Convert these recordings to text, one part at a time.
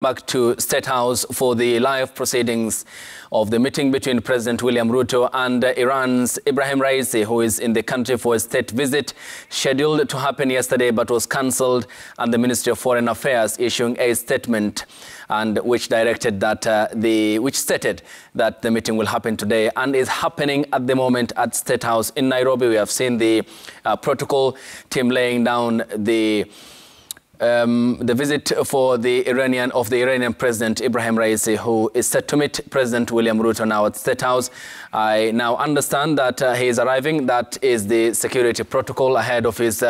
Back to State House for the live proceedings of the meeting between President William Ruto and Iran's Ebrahim Raisi, who is in the country for a state visit scheduled to happen yesterday but was cancelled, and the Ministry of Foreign Affairs issuing a statement and which stated that the meeting will happen today and is happening at the moment at State House in Nairobi. We have seen the protocol team laying down the visit for the Iranian President Ebrahim Raisi, who is set to meet President William Ruto now at State House. I now understand that he is arriving. That is the security protocol ahead of his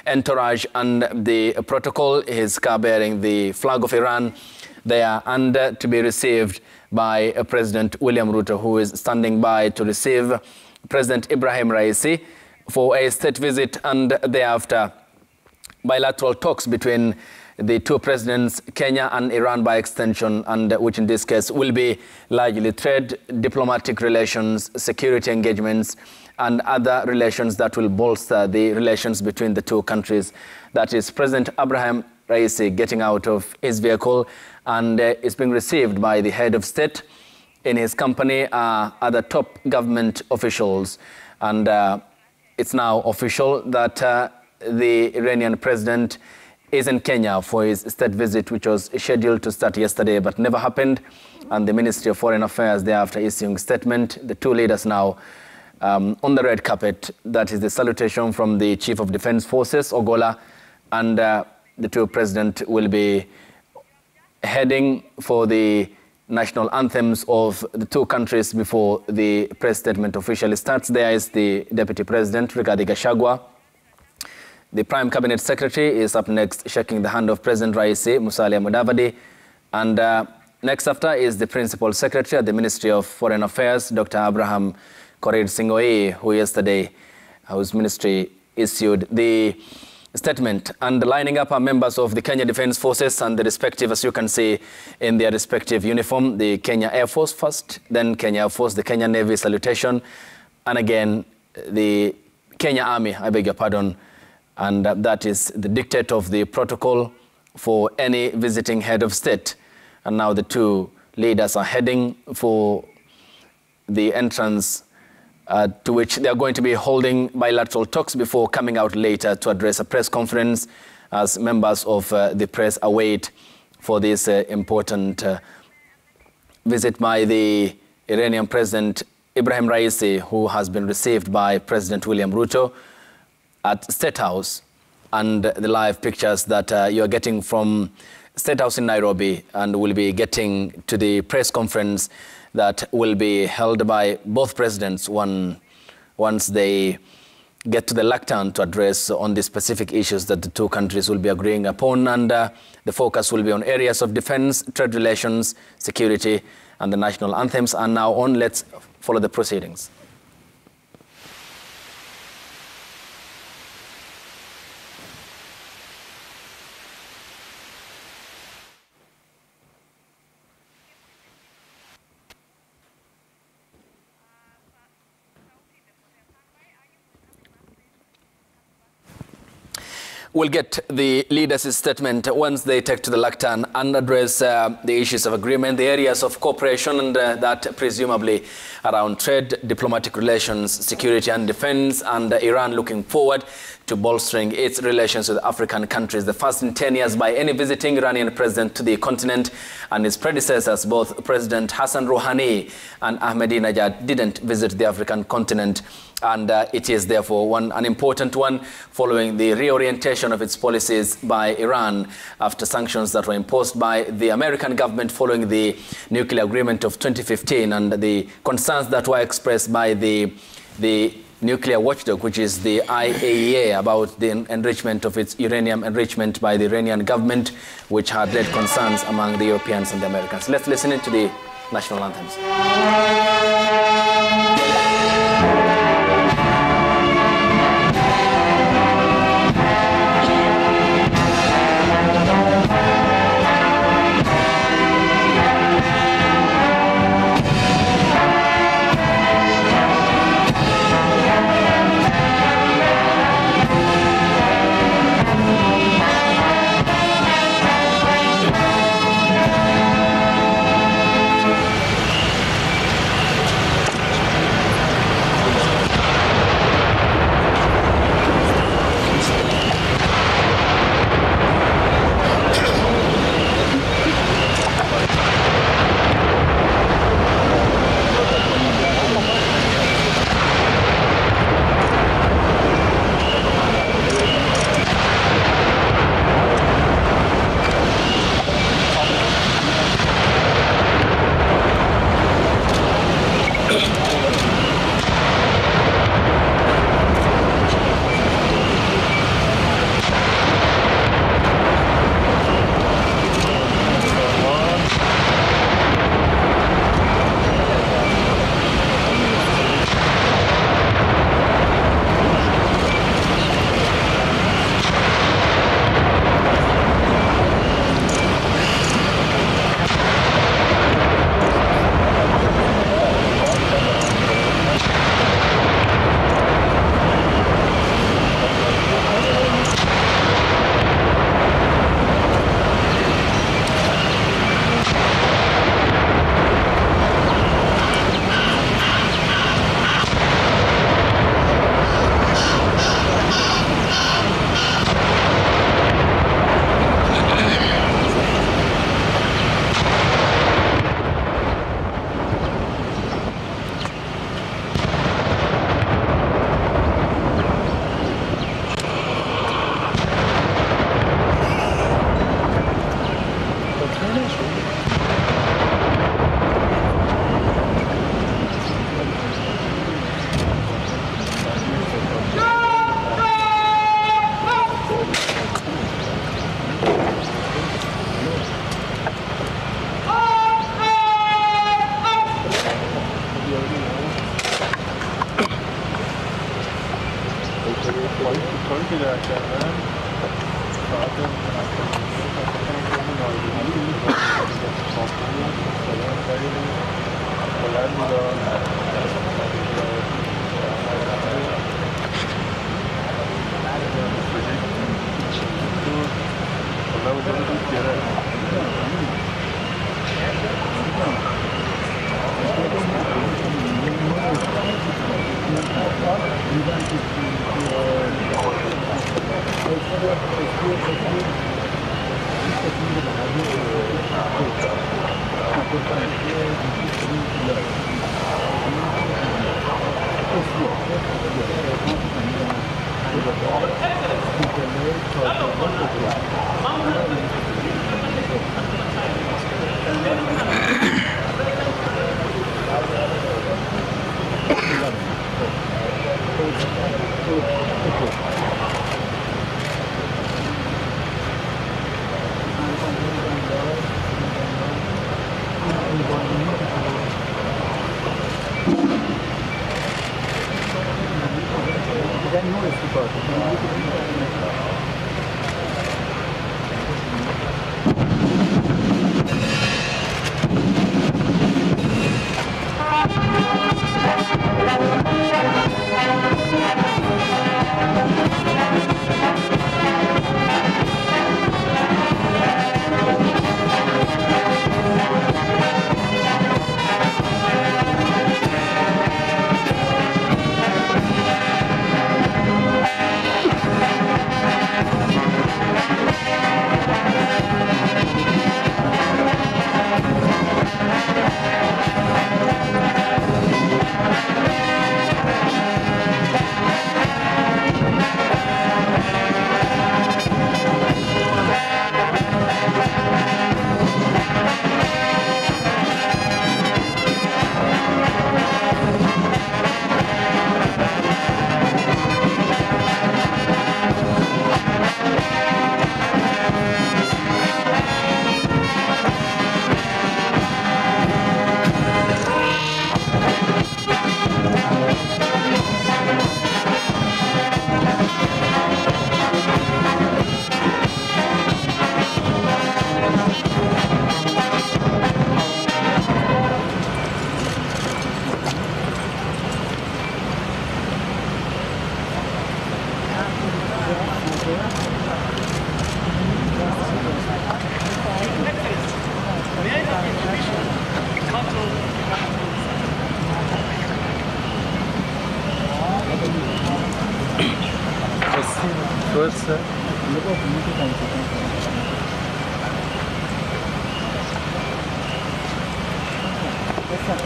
entourage, and the protocol, his car bearing the flag of Iran there, and to be received by President William Ruto, who is standing by to receive President Ebrahim Raisi for a state visit, and thereafter bilateral talks between the two presidents, Kenya and Iran by extension, and which in this case will be largely trade, diplomatic relations, security engagements, and other relations that will bolster the relations between the two countries. That is President Ebrahim Raisi getting out of his vehicle and is being received by the head of state. In his company are other top government officials, and it's now official that the Iranian president is in Kenya for his state visit, which was scheduled to start yesterday but never happened, and the Ministry of Foreign Affairs thereafter issuing a statement. The two leaders now on the red carpet. That is the salutation from the Chief of Defense Forces, Ogola, and the two presidents will be heading for the national anthems of the two countries before the press statement officially starts. There is the Deputy President, Rigathi Gachagua. The Prime Cabinet Secretary is up next, shaking the hand of President Raisi, Musalia Mudavadi. And next after is the Principal Secretary at the Ministry of Foreign Affairs, Dr. Abraham Singoi, who yesterday, whose ministry issued the statement. And lining up are members of the Kenya Defense Forces and the respective, as you can see, in their respective uniform, the Kenya Air Force first, then Kenya Air Force, the Kenya Navy salutation, and again, the Kenya Army, I beg your pardon. And that is the dictate of the protocol for any visiting head of state. And now the two leaders are heading for the entrance to which they are going to be holding bilateral talks before coming out later to address a press conference as members of the press await for this important visit by the Iranian President Ebrahim Raisi, who has been received by President William Ruto at State House. And the live pictures that you're getting from State House in Nairobi, and will be getting to the press conference that will be held by both presidents once they get to the lectern to address on the specific issues that the two countries will be agreeing upon. And the focus will be on areas of defense, trade relations, security, and the national anthems. And now on, let's follow the proceedings. We'll get the leaders' statement once they take to the lectern and address the issues of agreement, the areas of cooperation, and that presumably around trade, diplomatic relations, security and defense, and Iran looking forward to bolstering its relations with African countries. The first in 10 years by any visiting Iranian president to the continent, and his predecessors, both President Hassan Rouhani and Ahmadinejad, didn't visit the African continent. And it is therefore an important one following the reorientation of its policies by Iran after sanctions that were imposed by the American government following the nuclear agreement of 2015, and the concerns that were expressed by the nuclear watchdog, which is the IAEA, about the enrichment of its uranium enrichment by the Iranian government, which had led concerns among the Europeans and the Americans. Let's listen into the national anthems.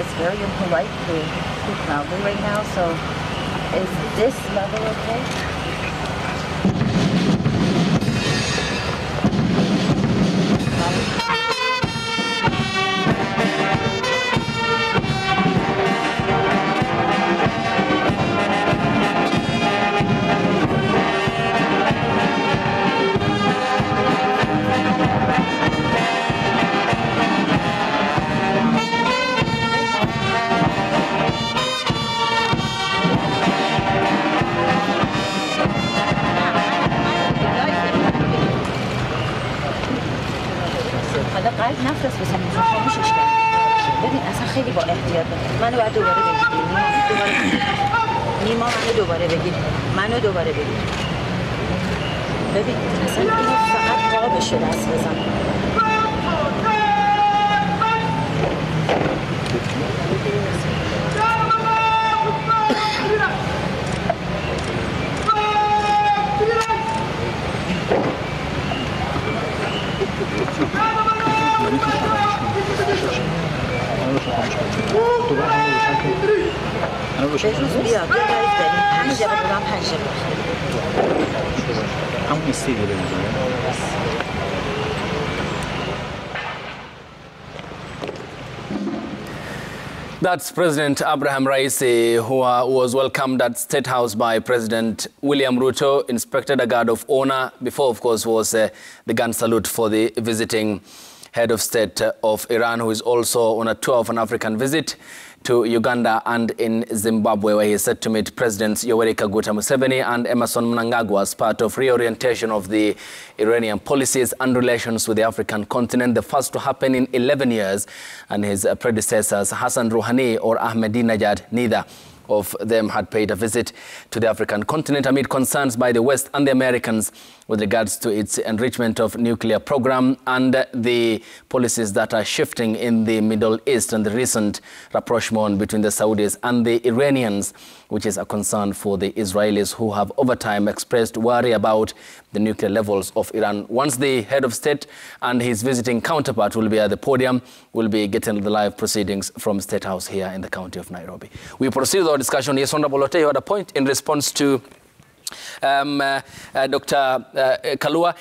It's very impolite to speak loudly right now, so is this level okay? نفرست بزنیم خاموشش کرد. ببین اصلا خیلی با احتیاط منو باید دوباره بگیر. نیما منو دوباره بگیر. منو دوباره بگیر. ببین اصلا اینو فقط پا بشه دست بزن. بجوز بیا بیا دارید بریم 5 دقیقه بودم 5 دقیقه همون استیدی رو میزنه That's President Ebrahim Raisi, who was welcomed at State House by President William Ruto, inspected a guard of honor. Before, of course, was the gun salute for the visiting head of state of Iran, who is also on a tour of an African visit to Uganda and in Zimbabwe, where he is set to meet Presidents Yoweri Kaguta Museveni and Emerson Mnangagwa as part of reorientation of the Iranian policies and relations with the African continent, the first to happen in 11 years, and his predecessors, Hassan Rouhani or Ahmadinejad, neither of them had paid a visit to the African continent amid concerns by the West and the Americans with regards to its enrichment of nuclear program and the policies that are shifting in the Middle East and the recent rapprochement between the Saudis and the Iranians, which is a concern for the Israelis, who have over time expressed worry about the nuclear levels of Iran. Once the head of state and his visiting counterpart will be at the podium, we'll be getting the live proceedings from State House here in the county of Nairobi. We proceed with our discussion. Yes, Honorable Lotte, you had a point in response to Dr. Kalua.